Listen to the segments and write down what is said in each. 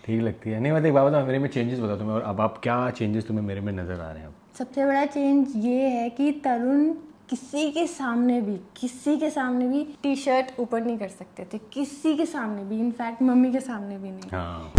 ठीक लगती है। नहीं मतलब एक बात बताओ, मेरे में चेंजेस बताओ तुम्हें, और अब आप क्या चेंजेस तुम्हें मेरे में नज़र आ रहे हैं अब? सबसे बड़ा चेंज ये है कि तरुण किसी के सामने भी टी शर्ट ऊपर नहीं कर सकते थे, किसी के सामने भी, इनफैक्ट मम्मी के सामने भी नहीं। हाँ।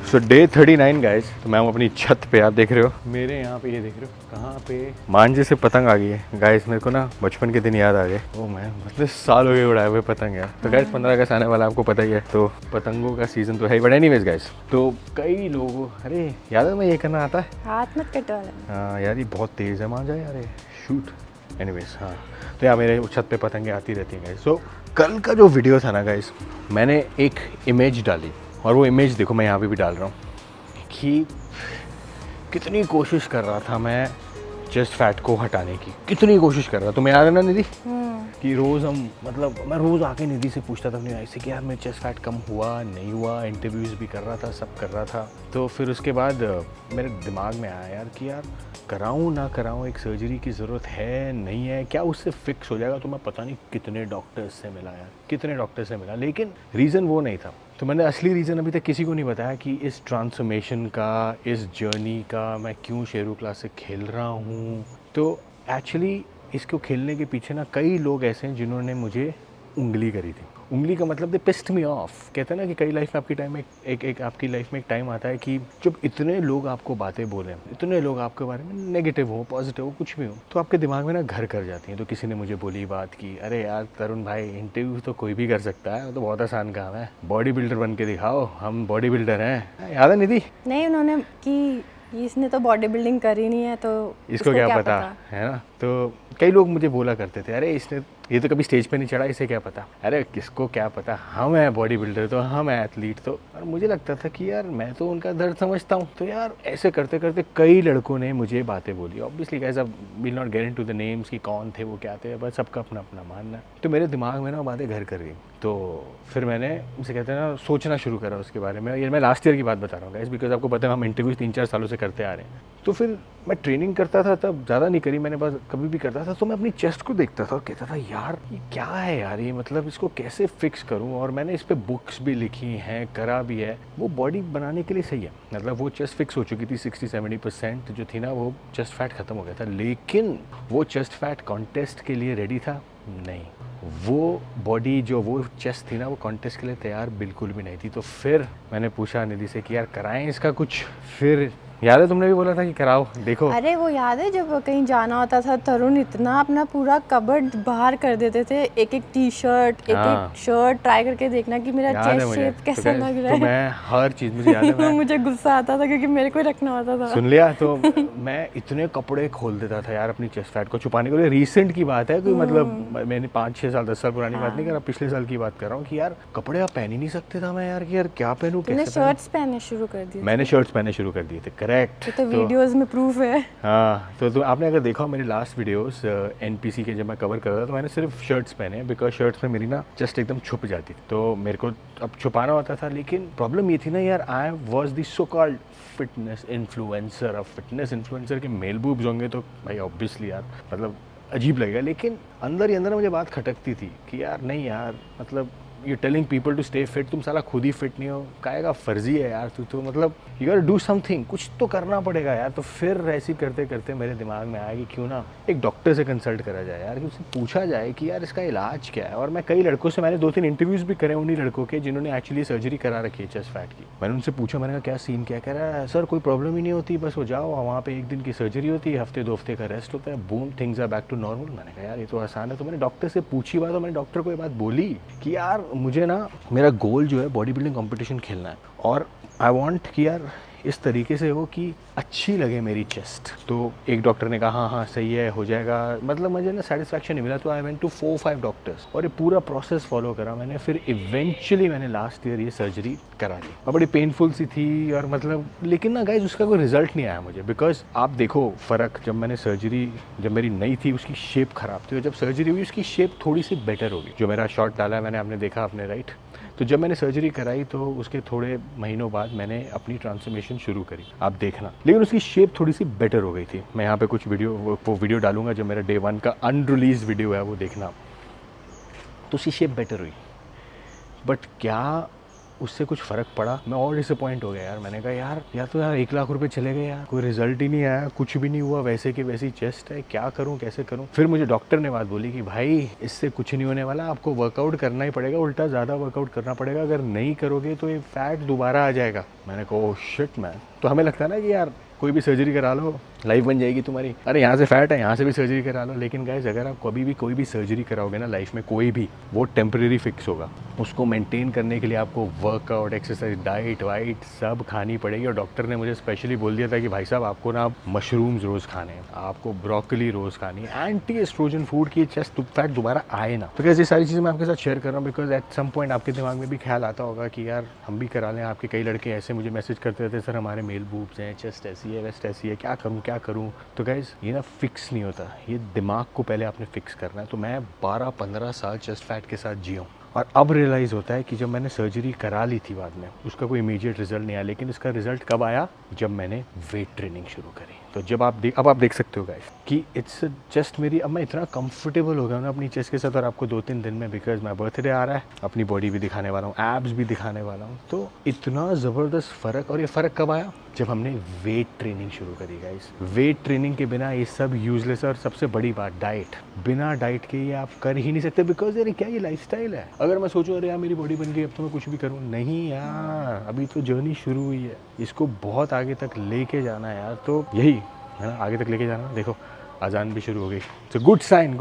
सो डे 39 गाइस। तो मैं हूँ अपनी छत पे, आप देख रहे हो मेरे यहाँ पे, ये देख रहे हो कहाँ पे मांझे से पतंग आ गई है गाइस। मेरे को ना बचपन के दिन याद आ गए। ओ मैं मतलब साल हो गए उड़ाए हुए पतंग यार। तो गाइस 15 अगस्त आने वाला, आपको पता ही है, तो पतंगों का सीजन तो है। बट एनीवेज गाइस, तो कई लोगों, अरे याद है मैं ये करना आता है, हाथ मत कटवा लेना। हाँ यार ये बहुत तेज़ है मांझा यार, ये शूट। एनीवेज हाँ, तो यार मेरे छत पे पतंगें आती रहती हैं गाइस। सो कल का जो वीडियो था ना गाइस, मैंने एक इमेज डाली, और वो इमेज देखो मैं यहाँ पे भी डाल रहा हूँ कि कितनी कोशिश कर रहा था मैं चेस्ट फैट को हटाने की, कितनी कोशिश कर रहा था। तुम्हें याद है ना निधि कि रोज़ हम, मतलब मैं रोज़ आके निधि से पूछता था अपनी वाइफ से कि यार मेरा चेस्ट फैट कम हुआ नहीं हुआ, इंटरव्यूज़ भी कर रहा था, सब कर रहा था। तो फिर उसके बाद मेरे दिमाग में आया यार कि यार कराऊँ ना कराऊँ, एक सर्जरी की ज़रूरत है नहीं है, क्या उससे फिक्स हो जाएगा? तो मैं पता नहीं कितने डॉक्टर्स से मिला यार, कितने डॉक्टर से मिला, लेकिन रीज़न वो नहीं था। तो मैंने असली रीज़न अभी तक किसी को नहीं बताया कि इस ट्रांसफॉर्मेशन का, इस जर्नी का मैं क्यों शेरू क्लास से खेल रहा हूँ। तो एक्चुअली इसको खेलने के पीछे ना कई लोग ऐसे हैं जिन्होंने मुझे उंगली करी थी। उंगली का मतलब दे पिस्ड मी ऑफ। कहते हैं ना कि कई लाइफ में आपकी टाइम में एक आपकी लाइफ में एक टाइम आता है कि जब इतने लोग आपको बातें बोलें, इतने लोग आपके बारे में नेगेटिव हो, पॉजिटिव हो, कुछ भी हो, तो आपके दिमाग में ना घर कर जाती हैं। तो किसी ने मुझे बोली बात की, अरे यार तरुण भाई इंटरव्यू तो कोई भी कर सकता है, वो तो बहुत आसान काम है, बॉडी बिल्डर बन के दिखाओ, हम बॉडी बिल्डर हैं। याद है निधि? नहीं, उन्होंने कि इसने तो बॉडी बिल्डिंग करी नहीं है, तो इसको क्या पता है ना। तो कई लोग मुझे बोला करते थे, अरे इसने, ये तो कभी स्टेज पे नहीं चढ़ा, इसे क्या पता। अरे किसको क्या पता, हम हैं बॉडी बिल्डर, तो हम हैं एथलीट। तो और मुझे लगता था कि यार मैं तो उनका दर्द समझता हूँ। तो यार ऐसे करते करते कई लड़कों ने मुझे बातें बोली। ऑब्वियसली गाइस अब will not get into the names कि कौन थे वो क्या थे, बस सबका अपना अपना मानना है। तो मेरे दिमाग में ना बातें घर कर गई। तो फिर मैंने, उसे कहते हैं ना, सोचना शुरू करा उसके बारे में। ये मैं लास्ट ईयर की बात बता रहा हूँ गाइस, बिकॉज आपको पता है हम इंटरव्यूज 3-4 सालों से करते आ रहे हैं। तो फिर मैं ट्रेनिंग करता था, तब ज़्यादा नहीं करी मैंने, बस कभी भी करता था तो मैं अपनी चेस्ट को देखता था और कहता था यार ये क्या है यार, ये मतलब इसको कैसे फिक्स करूं। और मैंने इस पे बुक्स भी लिखी हैं, करा भी है। वो बॉडी बनाने के लिए सही है, मतलब वो चेस्ट फिक्स हो चुकी थी, 60-70% जो थी ना वो चेस्ट फैट ख़त्म हो गया था। लेकिन वो चेस्ट फैट कॉन्टेस्ट के लिए रेडी था नहीं, वो बॉडी जो वो चेस्ट थी ना वो कॉन्टेस्ट के लिए तैयार बिल्कुल भी नहीं थी। तो फिर मैंने पूछा निधि से कि यार कराएं इसका कुछ। फिर याद है तुमने भी बोला था कि कराओ, देखो। अरे वो याद है जब कहीं जाना होता था, तरुण इतना अपना पूरा कबर्ड बाहर कर देते थे, एक एक टी शर्ट, एक एक शर्ट ट्राई करके देखना कि मेरा चेस्ट शेप कैसा लग रहा है। तो मैं हर चीज़ मुझे याद है, मुझे गुस्सा आता था क्योंकि मेरे को ही रखना होता था। सुन लिया। तो मैं इतने कपड़े खोल देता था यार अपनी चेस्ट फैट को छुपाने के लिए। रिसेंट की बात है, कोई मतलब मैंने 5-6 साल 10 साल पुरानी बात नहीं कर रहा, पिछले साल की बात कर रहा हूँ कि यार कपड़े आप पहन ही नहीं सकते था मैं यार, कि यार क्या पहनूं, कैसे शर्ट्स पहनने शुरू कर दिए। मैंने शर्ट्स पहनने शुरू कर दिए थे, करेक्ट। तो वीडियोस में प्रूफ है। हाँ, तो आपने अगर देखा हो मेरी लास्ट वीडियोस एनपीसी के जब मैं कवर कर रहा था, तो मैंने सिर्फ शर्ट्स पहने, बिकॉज शर्ट्स में मेरी ना चेस्ट एकदम छुप जाती थी, तो मेरे को अब छुपाना होता था। लेकिन प्रॉब्लम ये थी ना यार, I was the so called fitness influencer. अब फिटनेस इन्फ्लुएंसर के मेल बूब्स होंगे तो भाई ऑब्वियसली यार मतलब अजीब लगेगा। लेकिन अंदर ही अंदर मुझे बात खटकती थी कि यार नहीं यार, मतलब you telling people to stay fit, तुम साला खुद ही फिट नहीं हो, काहेगा फर्जी है यार तू तो, मतलब यू आर डू समथिंग, कुछ तो करना पड़ेगा यार। तो फिर ऐसे करते करते मेरे दिमाग में आया कि क्यों ना एक डॉक्टर से कंसल्ट करा जाए यार, कि उससे पूछा जाए कि यार इसका इलाज क्या है। और मैं कई लड़कों से, मैंने 2-3 इंटरव्यूज़ भी करे उन्हीं लड़कों के जिन्होंने एक्चुअली सर्जरी करा रखी है चेस्ट फैट की। मैंने उनसे पूछा, मैंने कहा क्या सीन क्या, कह रहा है सर कोई प्रॉब्लम ही नहीं होती, बस वो जाओ वहाँ पे 1 दिन की सर्जरी होती है, हफ्ते 2 हफ्ते का रेस्ट होता है, boom things are back to normal. मैंने कहा यार ये तो आसान है। तो मैंने डॉक्टर से पूछी बात, और मैंने डॉक्टर को ये बात बोली कि यार मुझे ना, मेरा गोल जो है बॉडी बिल्डिंग कंपटीशन खेलना है, और आई वांट कि यार इस तरीके से हो कि अच्छी लगे मेरी चेस्ट। तो एक डॉक्टर ने कहा हाँ हाँ सही है, हो जाएगा, मतलब मुझे ना सेटिस्फैक्शन नहीं मिला। तो आई वेंट टू 4-5 डॉक्टर्स और ये पूरा प्रोसेस फॉलो करा मैंने। फिर इवेंचुअली मैंने लास्ट ईयर ये सर्जरी करा ली और बड़ी पेनफुल सी थी और मतलब, लेकिन ना गाइज उसका कोई रिजल्ट नहीं आया मुझे। बिकॉज आप देखो फ़र्क, जब मैंने सर्जरी, जब मेरी नई थी उसकी शेप ख़राब थी और जब सर्जरी हुई उसकी शेप थोड़ी सी बेटर होगी। जो मेरा शॉट डाला है मैंने, आपने देखा आपने, राइट। तो जब मैंने सर्जरी कराई तो उसके थोड़े महीनों बाद मैंने अपनी ट्रांसफॉर्मेशन शुरू करी, आप देखना। लेकिन उसकी शेप थोड़ी सी बेटर हो गई थी। मैं यहाँ पे कुछ वो वीडियो डालूंगा जो मेरा डे 1 का अनरिलीज वीडियो है, वो देखना। तो उसकी शेप बेटर हुई, बट क्या उससे कुछ फ़र्क पड़ा? मैं और डिसअपॉइंट हो गया यार। मैंने कहा यार तो यार 1 लाख रुपए चले गए यार, कोई रिजल्ट ही नहीं आया, कुछ भी नहीं हुआ, वैसे की वैसी चेस्ट है, क्या करूं कैसे करूं? फिर मुझे डॉक्टर ने बात बोली कि भाई इससे कुछ नहीं होने वाला, आपको वर्कआउट करना ही पड़ेगा, उल्टा ज़्यादा वर्कआउट करना पड़ेगा, अगर नहीं करोगे तो ये फैट दोबारा आ जाएगा। मैंने कहा ओह शिट मैन। तो हमें लगता है ना कि यार कोई भी सर्जरी करा लो लाइफ बन जाएगी तुम्हारी, अरे यहाँ से फैट है यहाँ से भी सर्जरी करा लो। लेकिन गाइस अगर आप कभी भी कोई भी सर्जरी कराओगे ना लाइफ में, कोई भी, वो टेम्परेरी फिक्स होगा। उसको मेंटेन करने के लिए आपको वर्कआउट, एक्सरसाइज, डाइट वाइट सब खानी पड़ेगी। और डॉक्टर ने मुझे स्पेशली बोल दिया था कि भाई साहब आपको ना मशरूम्स रोज़ खाने हैं, आपको ब्रोकली रोज़ खानी है, एंटी एस्ट्रोजन फूड की चेस्ट फैट दोबारा आए ना। तो कैसे ये सारी चीज़ें मैं आपके साथ शेयर कर रहा हूँ बिकॉज एट सम पॉइंट आपके दिमाग में भी ख्याल आता होगा कि यार हम भी करा लें। आपके कई लड़के ऐसे मुझे मैसेज करते रहते, सर हमारे मेल बूब्स हैं, चेस्ट ऐसी है, वेस्ट ऐसी है, क्या करूँ। तो गाइज ये ना फिक्स नहीं होता, ये दिमाग को पहले आपने फिक्स करना है। तो मैं 12-15 साल चेस्ट फैट के साथ जिया हूँ और अब रियलाइज़ होता है कि जब मैंने सर्जरी करा ली थी बाद में, उसका कोई इमीडिएट रिजल्ट नहीं आया। लेकिन इसका रिजल्ट कब आया? जब मैंने वेट ट्रेनिंग शुरू करी। तो जब अब आप देख सकते हो गाइस कि इट्स जस्ट मेरी, अब मैं इतना कंफर्टेबल हो गया हूँ ना अपनी चेस्ट के साथ। और आपको 2-3 दिन में, बिकॉज माई बर्थडे आ रहा है, अपनी बॉडी भी दिखाने वाला हूँ, एब्स भी दिखाने वाला हूँ। तो इतना ज़बरदस्त फ़र्क। और ये फ़र्क कब आया? जब हमने वेट ट्रेनिंग शुरू करी गाइस। वेट ट्रेनिंग के बिना ये सब यूजलेस है। और सबसे बड़ी बात, डाइट, बिना डाइट के ये आप कर ही नहीं सकते। बिकॉज यार क्या ये लाइफस्टाइल है? अगर मैं सोचूं अरे यार मेरी बॉडी बन गई अब तो मैं कुछ भी करूँ, नहीं यार, अभी तो जर्नी शुरू हुई है, इसको बहुत आगे तक लेके जाना है यार। तो यही है ना, आगे तक लेके जाना। देखो अजान भी शुरू हो गई, तो गुड साइन।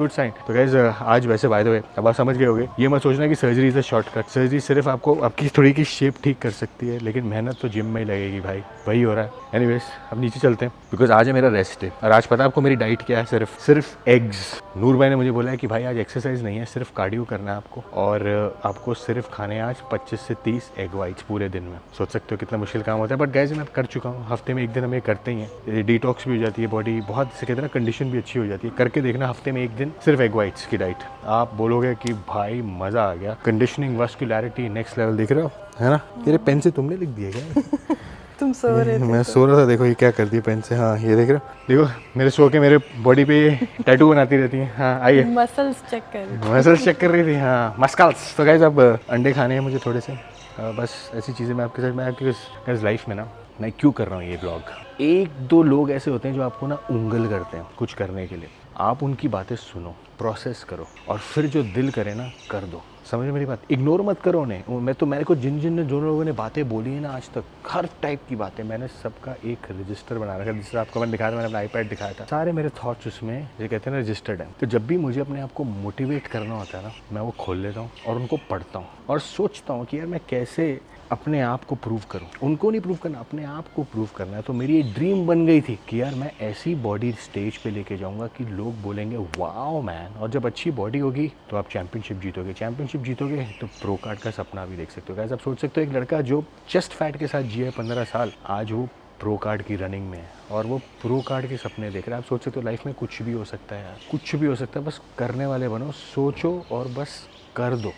तो गाइस आज वैसे बाय द वे अब आप समझ गए होगे, ये मत सोचना कि surgery is a shortcut. Surgery सिर्फ आपको आपकी थोड़ी की शेप ठीक कर सकती है, लेकिन मेहनत तो जिम में ही लगेगी भाई, वही हो रहा है। एनीवेज अब नीचे चलते हैं बिकॉज आज है मेरा रेस्ट डे। और आज पता है आपको मेरी डाइट क्या है? सिर्फ एग्स। नूर भाई ने मुझे बोला है कि भाई आज एक्सरसाइज नहीं है, सिर्फ कार्डियो करना है आपको, और आपको सिर्फ खाने हैं आज 25 से 30 एग वाइट्स पूरे दिन में। सोच सकते हो कितना मुश्किल काम होता है, बट गाइस मैं कर चुका हूँ। हफ्ते में 1 दिन हम ये करते ही हैं, डिटॉक्स भी हो जाती है बॉडी, बहुत से कहते हैं ना कंडीशन भी अच्छी हो जाती है। करके देखना हफ्ते में 1 दिन सिर्फ एग वाइट्स की डाइट, आप बोलोगे कि भाई मज़ा आ गया। कंडीशनिंग, मस्कुलैरिटी नेक्स्ट लेवल, दिख रहे हो है ना? तेरे पेन से तुमने लिख दिया क्या? तुम सो रहे थे? मैं सो रहा था। देखो ये क्या कर दिया पेन से। हाँ ये देख रहे हो, देखो मेरे सो के मेरे बॉडी पे ये टैटू बनाती रहती है। हाँ आइए, मसल्स चेक कर रही थी। हाँ मस्कल्स। तो गाइस अब अंडे खाने हैं मुझे थोड़े से, बस ऐसी चीज़ें मैं आपके साथ, मैं आपकी लाइफ में ना, मैं क्यों कर रहा हूँ ये ब्लॉग। 1-2 लोग ऐसे होते हैं जो आपको ना उंगल करते हैं कुछ करने के लिए, आप उनकी बातें सुनो, प्रोसेस करो और फिर जो दिल करे ना कर दो। समझ मेरी बात, इग्नोर मत करो उन्हें। मेरे को जिन लोगों ने बातें बोली है ना आज तक, हर टाइप की बातें, मैंने सबका एक रजिस्टर बना रखा है। जिससे आपको मैंने दिखाया था, मैंने अपना आईपैड दिखाया था, सारे मेरे थॉट्स उसमें ये कहते हैं ना रजिस्टर्ड है। तो जब भी मुझे अपने आप को मोटिवेट करना होता है ना, मैं वो खोल लेता हूँ और उनको पढ़ता हूँ और सोचता हूँ कि यार मैं कैसे अपने आप को प्रूव करूं। उनको नहीं प्रूव करना, अपने आप को प्रूव करना है। तो मेरी ये ड्रीम बन गई थी कि यार मैं ऐसी बॉडी स्टेज पे लेके जाऊंगा कि लोग बोलेंगे वाओ मैन। और जब अच्छी बॉडी होगी तो आप चैंपियनशिप जीतोगे तो प्रो कार्ड का सपना भी देख सकते हो। आप सोच सकते हो एक लड़का जो चेस्ट फैट के साथ जिया है 15 साल, आज वो प्रो कार्ड की रनिंग में है और वो प्रो कार्ड के सपने देख रहा है। आप सोच सकते हो लाइफ में कुछ भी हो सकता है यार, कुछ भी हो सकता है। बस करने वाले बनो, सोचो और बस कर दो।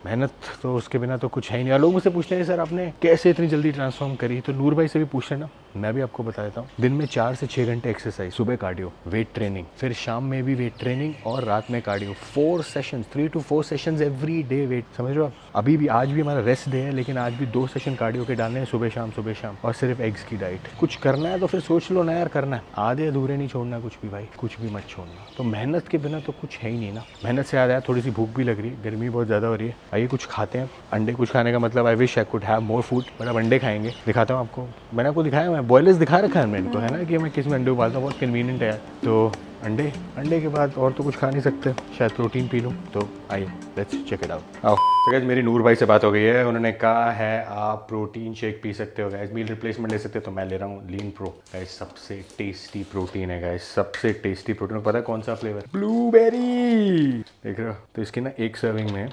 मेहनत तो उसके बिना तो कुछ है ही नहीं। और लोग मुझसे पूछते हैं सर आपने कैसे इतनी जल्दी ट्रांसफॉर्म करी? तो नूर भाई से भी पूछ लेना, मैं भी आपको बता देता हूँ। दिन में 4 से 6 घंटे एक्सरसाइज, सुबह कार्डियो, वेट ट्रेनिंग, फिर शाम में भी वेट ट्रेनिंग और रात में cardio. 4 sessions, 3 to 4 sessions every day wait. समझ रहे हो आप? अभी भी आज भी हमारा रेस्ट डे है, लेकिन आज भी 2 सेशन कार्डियो के डालने हैं, सुबह शाम, और सिर्फ एग्स की डाइट। कुछ करना है तो फिर सोच लो ना यार, करना है, आधे अधूरे नहीं छोड़ना कुछ भी भाई, कुछ भी मत छोड़ना। तो मेहनत के बिना तो कुछ है ही नहीं ना। मेहनत से याद आया, थोड़ी सी भूख भी लग रही है, गर्मी बहुत ज़्यादा हो रही है, आइए कुछ खाते हैं। अंडे कुछ खाने का मतलब I wish I could have more food, but अब अंडे खाएंगे। दिखाता हूँ आपको, मैंने आपको दिखाया, मैं बॉयलर्स दिखा रखा है मैंने को, है ना, कि मैं किस में अंडे उबालता हूँ, बहुत कन्वीनियंट है यार। तो अंडे अंडे के बाद और तो कुछ खा नहीं सकते, शायद प्रोटीन पी लूँ। तो आइए लेट्स चेक इट आउट। आओ तो गाइस मेरी नूर भाई से बात हो गई है, उन्होंने कहा है आप प्रोटीन शेक पी सकते हो गाइस, मील रिप्लेसमेंट ले सकते हो। तो मैं ले रहा हूँ लीन प्रो गाइस, सबसे टेस्टी प्रोटीन है गाइस, सबसे टेस्टी प्रोटीन। पता है कौन सा फ्लेवर? ब्लूबेरी। देख रहे हो? तो इसकी ना एक सर्विंग में,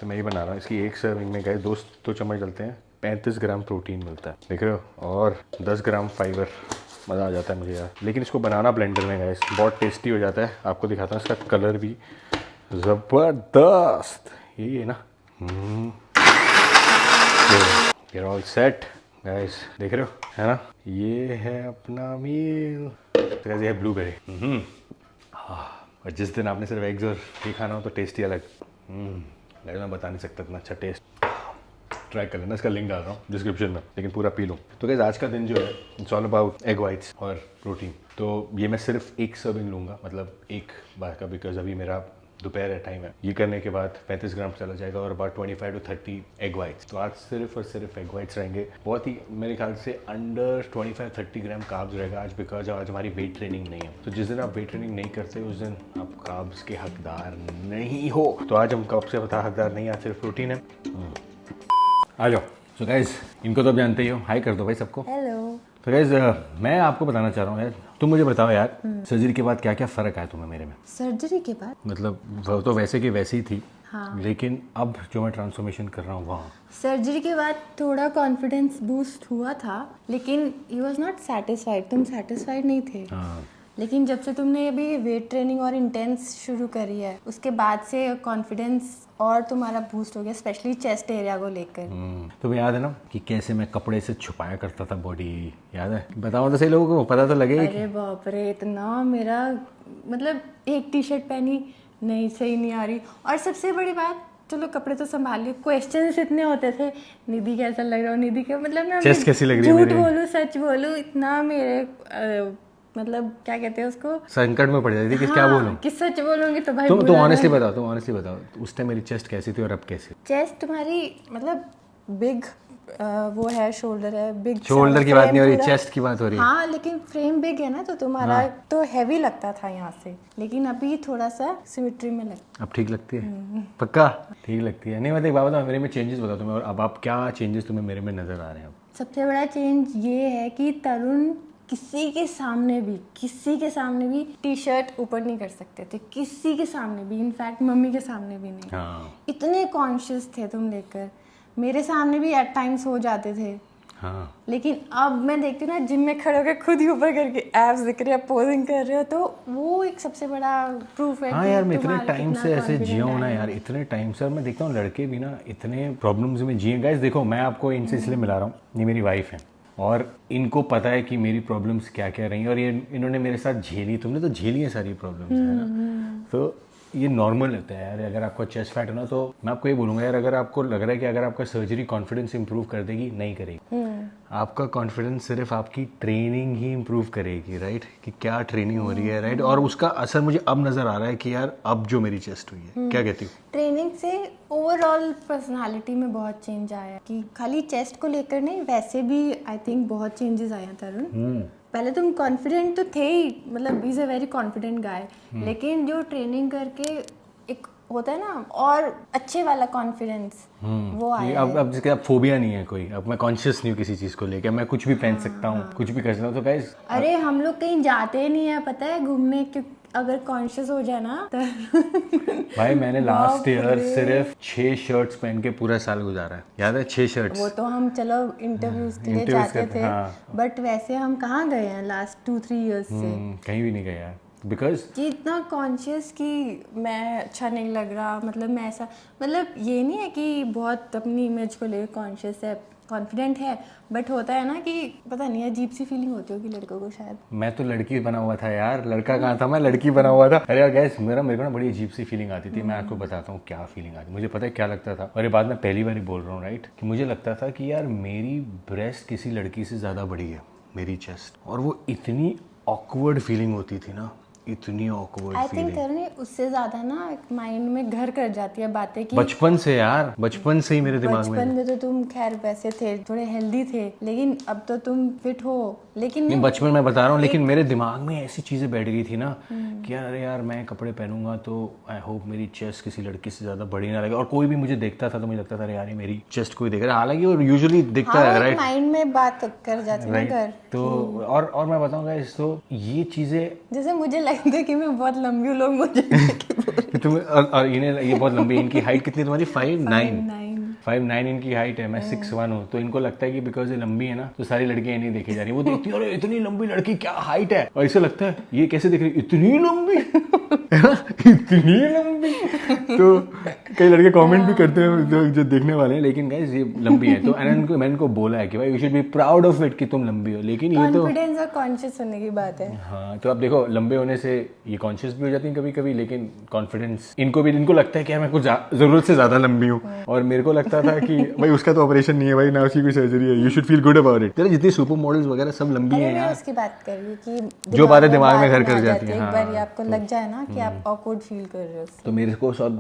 तो मैं ये बना रहा हूँ, इसकी एक सर्विंग में गाइस 2 चम्मच डलते हैं, 35 ग्राम प्रोटीन मिलता है, देख रहे हो, और 10 ग्राम फाइबर। मज़ा आ जाता है मुझे यार, लेकिन इसको बनाना ब्लेंडर में गाइस बहुत टेस्टी हो जाता है। आपको दिखाता हूँ, इसका कलर भी ज़बरदस्त, यही है ना। ये ऑल सेट गाइस, देख रहे हो है ना, ये है अपना मील। तो गाइस ये है ब्लूबेरी। और जिस दिन आपने सिर्फ एग्स और ये खाना हो तो टेस्ट ही अलग। गाइस मैं बता नहीं सकता इतना अच्छा टेस्ट, ट्राई कर लेना, इसका लिंक डाल रहा हूँ डिस्क्रिप्शन में, लेकिन पूरा पी लो। तो गाइस आज का दिन जो है it's all about egg whites और प्रोटीन। तो ये मैं सिर्फ एक सर्विंग लूँगा, मतलब एक बार का, बिकॉज अभी मेरा दोपहर है, टाइम है। ये करने के बाद 35 ग्राम चला जाएगा और अबाउट 25 to 30 एग वाइट्स। तो आज सिर्फ और सिर्फ एग वाइट्स रहेंगे, बहुत ही मेरे ख्याल से अंडर 25-30 ग्राम कार्ब्स रहेगा आज, बिकॉज आज हमारी वेट ट्रेनिंग नहीं है। तो जिस दिन आप वेट ट्रेनिंग नहीं करते उस दिन आप कार्ब्स के हकदार नहीं हो। तो आज हम कार्ब्स के हकदार नहीं, आज सिर्फ प्रोटीन है। आ जाओ। तो गाइज इनको तो आप जानते ही हो, हाई कर दो भाई सबको। हेलो। तो गाइज मैं आपको बताना चाह रहा हूँ यार, तुम मुझे बताओ यार, सर्जरी के बाद क्या क्या फ़र्क आया तुम्हें मेरे में? सर्जरी के बाद मतलब वो तो वैसे की वैसी थी, हाँ, लेकिन अब जो मैं ट्रांसफॉर्मेशन कर रहा हूँ वहाँ। सर्जरी के बाद थोड़ा कॉन्फिडेंस बूस्ट हुआ था, लेकिन यू वॉज नॉट सेटिस्फाइड, तुम सेटिस्फाइड नहीं थे। हाँ लेकिन जब से तुमने अभी वेट ट्रेनिंग और इंटेंस शुरू करी है, उसके बाद से कॉन्फिडेंस और तुम्हारा बूस्ट हो गया, स्पेशली चेस्ट एरिया को लेकर। तुम्हें याद है ना कि कैसे मैं कपड़े से छुपाया करता था बॉडी, याद है? बताओ तो सही, लोगों को पता तो लगे। अरे बाप रे, इतना मेरा मतलब एक टी शर्ट पहनी नहीं, सही नहीं आ रही, और सबसे बड़ी बात, चलो कपड़े तो संभाल लिए, क्वेश्चंस इतने होते थे, निधि कैसा लग रहा हो, निधि क्या, मतलब ना चेस्ट कैसी लग रही है, झूठ बोलूं सच बोलूं, इतना मेरे मतलब क्या कहते हैं उसको, संकट में पड़ जाती थी कि क्या बोलूं, कि सच बोलूंगी तो भाई तुम ऑनेस्टली बताओ, तुम ऑनेस्टली बताओ उस टाइम मेरी चेस्ट कैसी थी और अब कैसी? चेस्ट तुम्हारी मतलब बिग वो है, शोल्डर है बिग, शोल्डर की बात नहीं हो रही, चेस्ट की बात हो रही है। हाँ लेकिन फ्रेम बिग है ना, तो तुम्हारा तो हैवी लगता था यहाँ से, लेकिन अभी थोड़ा सा सिमेट्री में लगता। अब ठीक लगती है? पक्का ठीक लगती है? नहीं मतलब एक बात बताओ, मेरे में चेंजेस बताओ तुम्हें, और अब आप क्या चेंजेस तुम्हें मेरे में नजर आ रहे हैं? सबसे बड़ा चेंज ये है कि तरुण किसी के सामने भी टी शर्ट ऊपर नहीं कर सकते थे, किसी के सामने भी, इनफैक्ट मम्मी के सामने भी नहीं। हाँ। इतने कॉन्शियस थे तुम लेकर, मेरे सामने भी एट टाइम्स हो जाते थे। हाँ। लेकिन अब मैं देखती हूँ ना, जिम में खड़े होकर खुद ही ऊपर करके एब्स दिख रहे हैं, पोजिंग कर रहे हो, तो वो एक सबसे बड़ा प्रूफ है। हाँ यार, मैं इतने टाइम से ऐसे जिया हूँ ना यार, इतने टाइम से, और मैं देखता हूँ लड़के भी ना इतने प्रॉब्लम्स में जिए। गाइस देखो, मैं आपको इनसे इसलिए मिला रहा हूँ, ये मेरी वाइफ है और इनको पता है कि मेरी प्रॉब्लम्स क्या क्या रही हैं, और ये इन्होंने मेरे साथ झेली, तुमने तो झेली है सारी प्रॉब्लम्स, है ना? तो ये नॉर्मल होता है यार। अगर आपको चेस्ट फैट है ना, तो मैं आपको ये बोलूँगा यार, अगर आपको लग रहा है कि अगर आपका सर्जरी कॉन्फिडेंस इंप्रूव कर देगी, नहीं करेगी। आपका कॉन्फिडेंस सिर्फ आपकी ट्रेनिंग ही इंप्रूव करेगी, राइट? कि क्या ट्रेनिंग हो रही है, राइट? और उसका असर मुझे अब नज़र आ रहा है कि यार अब जो मेरी चेस्ट हुई है, क्या कहती हूँ? ट्रेनिंग से ओवरऑल पर्सनालिटी में बहुत चेंज आया, कि खाली चेस्ट को लेकर नहीं, वैसे भी आई थिंक बहुत चेंजेस आए हैं तरुण। पहले तुम कॉन्फिडेंट तो थे ही, मतलब इज अ वेरी कॉन्फिडेंट गाय, लेकिन जो ट्रेनिंग करके एक होता है ना, और अच्छे वाला कॉन्फिडेंस वो आया। अब जिसके अब फोबिया नहीं है कोई, अब मैं कॉन्शियस नहीं हूँ किसी चीज़ को लेकर, मैं कुछ भी पहन सकता हूँ, कुछ भी कर सकता हूँ। तो गाइस, अरे हम लोग कहीं जाते ही नहीं है, पता है, घूमने, क्योंकि अगर कॉन्शियस हो जाए ना तो भाई मैंने लास्ट ईयर सिर्फ 6 शर्ट्स पहन के पूरा साल गुजारा है, याद है? 6 शर्ट्स। वो तो हम चलो इंटरव्यूज के लिए जाते थे, बट वैसे हम कहाँ गए हैं लास्ट 2-3 इयर्स से? कहीं भी नहीं गए यार, बिकॉज कि इतना कॉन्शियस कि मैं अच्छा नहीं लग रहा, मतलब मैं ऐसा, मतलब ये नहीं है कि बहुत अपनी इमेज को लेकर कॉन्शियस है, कॉन्फिडेंट है, बट होता है ना कि पता नहीं, अजीब सी फीलिंग होती होगी लड़कों को शायद। मैं तो लड़की बना हुआ था यार, लड़का कहाँ था, मैं लड़की बना हुआ था। अरे यार गैस, मेरे को ना बड़ी अजीब सी फीलिंग आती थी। मैं आपको बताता हूँ क्या फीलिंग आती, मुझे पता है क्या लगता था, और ये बात मैं पहली बार ही बोल रहा हूँ, राइट? कि मुझे लगता था कि यार मेरी ब्रेस्ट किसी लड़की से ज़्यादा बड़ी है, मेरी चेस्ट, और वो इतनी ऑकवर्ड फीलिंग होती थी ना, इतनी ऑकवर्ड आई थिंक फीलिंग। तरुण ये उससे ज्यादा ना माइंड में घर कर जाती है बातें कि बचपन से यार, बचपन से ही मेरे दिमाग बचपन में। में तो तुम खैर वैसे थे, थोड़े हेल्दी थे, लेकिन अब तो तुम फिट हो, लेकिन नहीं, ना बचपन में बता रहा हूँ, लेकिन मेरे दिमाग में ऐसी चीज़ें बैठ गई थी ना कि यार अरे यार मैं कपड़े पहनूंगा तो आई होप मेरी चेस्ट किसी लड़की से ज़्यादा बड़ी ना लगे, और कोई भी मुझे देखता था तो मुझे लगता था अरे यार ये मेरी चेस्ट कोई देख रहा है, हालांकि वो यूजुअली दिखता है, राइट? माइंड में बात कर जाती है ना राइट। घर। तो और मैं बताऊंगा इस, तो ये चीज़ें जैसे मुझे लगता है कि मैं बहुत लंबी हूँ, लोग मुझे देख के बोल कि तुम और इन्हें, ये बहुत लंबी, इनकी हाइट कितनी तुम्हारी? 5'9". 5'9". 5'9" इनकी हाइट है, मैं 6'1" हूँ, तो इनको लगता है कि बिकॉज ये लंबी है ना तो सारी लड़कियां नहीं देखी जा रही, वो देखती है अरे इतनी लंबी लड़की क्या हाइट है, और इसे लगता है ये कैसे दिख रही, इतनी लंबी है ना, इतनी लंबी। तो कई लड़के कमेंट भी करते हैं जो देखने वाले हैं, लेकिन गाइस ये लंबी है, तो मैंने इनको बोला है कि भाई you should be proud of it कि तुम लंबी हो, लेकिन ये तो कॉन्फिडेंस और कॉन्शियस होने की बात है। हाँ, तो अब देखो लंबे होने से ये कॉन्शियस भी हो जाती हैं कभी कभी, लेकिन कॉन्फिडेंस इनको लगता है कि यार मैं कुछ जरूरत से ज्यादा लंबी हूँ, और मेरे को लगता था कि भाई उसका तो ऑपरेशन नहीं है भाई, ना उसकी कोई सर्जरी है, you should feel good about it. तेरे जितनी सुपर मॉडल्स वगैरह सब लंबी हैं मैं यार, उसकी बात कर रही हूँ कि जो बातें दिमाग में घर बात कर आ जाती हैं। एक हाँ, बार ये आपको लग जाए ना कि आप ऑकवर्ड फील कर रहे हो उससे। तो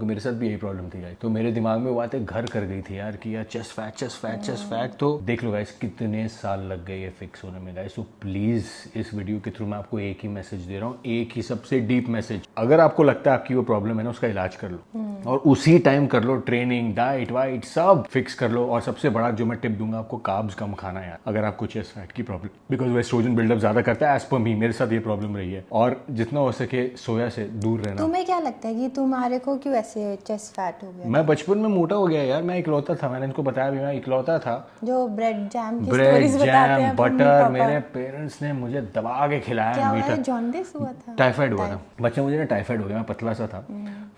मेरे साथ भी यही प्रॉब्लम थी गाइस, तो मेरे दिमाग में वो बातें घर कर गई थी यार कि यार चेस्ट फैट, तो देख लो गाइस कितने साल लग गए ये फिक्स होने में गाइस। तो प्लीज इस वीडियो के थ्रू मैं आपको एक ही मैसेज दे रहा हूँ, एक ही सबसे डीप मैसेज, अगर आपको लगता है आपकी वो प्रॉब्लम है ना, उसका इलाज कर लो, और उसी टाइम कर लो, ट्रेनिंग डाइट वाइट सब फिक्स कर लो। और सबसे बड़ा जो मैं टिप दूंगा आपको, कार्ब्स कम खाना है यार, अगर आपको चेस्ट फैट की प्रॉब्लम, बिकॉज वो एस्ट्रोजन बिल्डअप ज्यादा करता है, एज पर मी, मेरे साथ ये प्रॉब्लम रही है, और जितना हो सके सोया से दूर रहना। तुम्हें क्या लगता है कि तुम्हारे को क्यों ऐसे चेस्ट फैट हो गया? मैं बचपन में मोटा हो गया यार, मैं इकलौता था, मैंने इनको बताया भी, मैं इकलौता था। जो ब्रेड जैम की ब्रेड स्टोरीज बताते हैं जैम बटर मेरे पेरेंट्स ने मुझे दबा के खिलाया, क्या हुआ मीठा। है? जॉन्डिस हुआ था? टाइफाइड हुआ था बच्चे, मुझे ना टाइफाइड हो गया, मैं पतला सा था,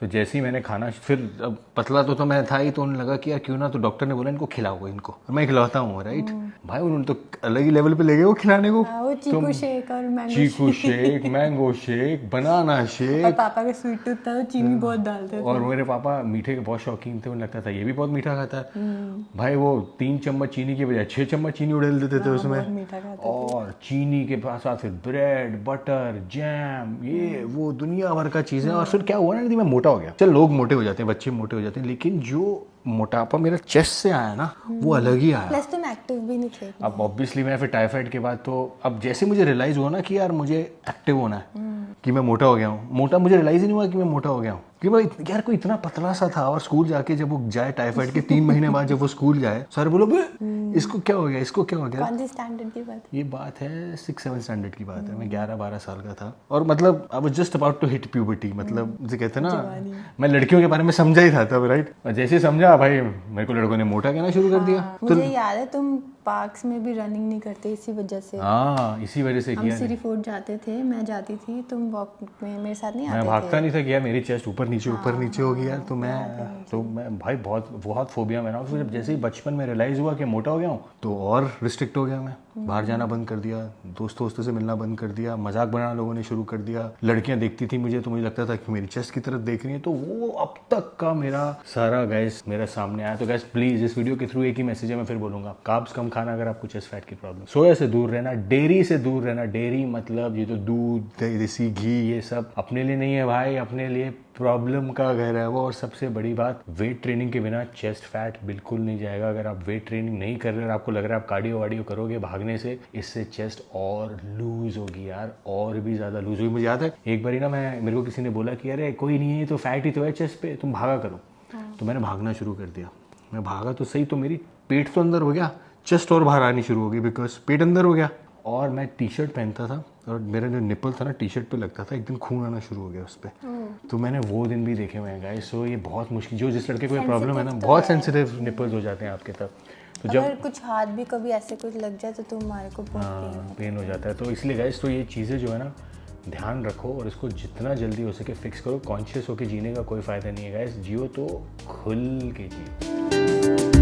तो जैसे ही मैंने खाना, फिर अब पतला तो मैं था ही, तो उन्हें लगा कि यार क्यों ना, तो डॉक्टर ने बोला इनको खिलाओ इनको, और मैं खिलाता हूँ, राइट भाई, उन्होंने तो अलग ही लेवल पे ले गए वो खिलाने को, वो चीकू शेक और chikoo shake, mango shake, banana shake, और पापा का स्वीट टूथ था तो चीनी बहुत डालते थे, और मेरे पापा मीठे के बहुत शौकीन थे, उन्हें लगता था ये भी बहुत मीठा खाता है भाई, वो 3 चम्मच चीनी की बजाय 6 चम्मच चीनी उड़ेल देते थे उसमें, मीठा खाते और चीनी के साथ फिर ब्रेड बटर जैम, ये वो दुनिया भर का चीजें। और फिर क्या हुआ ना, मैं मोटा हो गया। चल लोग मोटे हो जाते हैं, बच्चे मोटे हो जाते हैं, लेकिन जो मोटापा मेरा चेस्ट से आया ना वो अलग ही आया। प्लस तुम एक्टिव भी नहीं थे। अब ऑब्वियसली मैं फिर टाइफाइड के बाद, तो अब जैसे मुझे रियलाइज हुआ ना कि यार मुझे एक्टिव होना है, कि मैं मोटा हो गया हूँ, मोटा मुझे रियलाइज ही नहीं हुआ कि मैं मोटा हो गया हूँ, कि मैं यार कोई इतना पतला सा था, और स्कूल जाके जब वो जाए टाइफाइड के 3 महीने बाद जब वो स्कूल जाए, सर बोलो इसको क्या हो गया, इसको क्या हो गया। कौन सी स्टैंडर्ड की बात? ये बात है 6-7 स्टैंडर्ड की बात है, मैं 11-12 साल का था, और मतलब I was just about to hit puberty, मतलब जैसे कहते हैं ना, मैं लड़कियों के बारे में समझा ही था तब, राइट। और जैसे ही समझा भाई, मेरे को लड़कों ने मोटा कहना शुरू कर दिया। मुझे याद है तुम पार्क्स में भी रनिंग नहीं करते इसी वजह से। हाँ, इसी वजह से हम किया। सिरी फोर्ट जाते थे, मैं जाती थी, तुम वॉक में मेरे साथ नहीं आते थे। मैं भागता नहीं था कि यार मेरी चेस्ट ऊपर नीचे हो गई यार, तो मैं भाई बहुत फोबिया में रहा हूँ। फिर जैसे ही बचपन में रियलाइज हुआ कि मोटा हो गया हूँ, तो और रिस्ट्रिक्ट हो गया मैं, बाहर जाना बंद कर दिया, दोस्तों से मिलना बंद कर दिया, मजाक बनाना लोगों ने शुरू कर दिया, लड़कियां देखती थी मुझे तो मुझे लगता था कि मेरी चेस्ट की तरफ देख रही है, तो वो अब तक का मेरा सारा गैस मेरे सामने आया। तो गैस प्लीज इस वीडियो के थ्रू एक ही मैसेज है, मैं फिर बोलूंगा, कार्ब्स कम खाना अगर आपको चेस्ट फैट की प्रॉब्लम, सोया से दूर रहना, डेयरी से दूर रहना। डेयरी मतलब ये तो दूध, देसी घी, ये सब अपने लिए नहीं है भाई, अपने लिए प्रॉब्लम का घर है वो। और सबसे बड़ी बात, वेट ट्रेनिंग के बिना चेस्ट फैट बिल्कुल नहीं जाएगा। अगर आप वेट ट्रेनिंग नहीं कर रहे और आपको लग रहा है आप कार्डियो वार्डियो करोगे भागने से, इससे चेस्ट और लूज होगी यार, और भी ज्यादा लूज होगी। मुझे याद है एक बारी ना, मेरे को किसी ने बोला कि अरे कोई नहीं है, तो फैट ही तो है चेस्ट पे, तुम भागा करो। तो मैंने भागना शुरू कर दिया, मैं भागा तो सही, तो मेरी पेट तो अंदर हो गया, चेस्ट और बाहर आनी शुरू हो गई, बिकॉज पेट अंदर हो गया। और मैं टी शर्ट पहनता था, और मेरा जो निपल था ना टी शर्ट पे लगता था, एक दिन खून आना शुरू हो गया उस पर। तो मैंने वो दिन भी देखे हुए हैं गाइस। सो ये बहुत मुश्किल, जो जिस लड़के को प्रॉब्लम है ना, बहुत सेंसिटिव निपल्स हो जाते हैं आपके तब। तो अगर कुछ हाथ भी कभी ऐसे कुछ लग जाए तो तुम्हारे को बहुत पेन हो जाता है। तो इसलिए गाइस, तो ये चीज़ें जो है ना, ध्यान रखो और इसको जितना जल्दी हो सके फिक्स करो। कॉन्शियस होकर जीने का कोई फ़ायदा नहीं है गाइस, जियो तो खुल के जियो।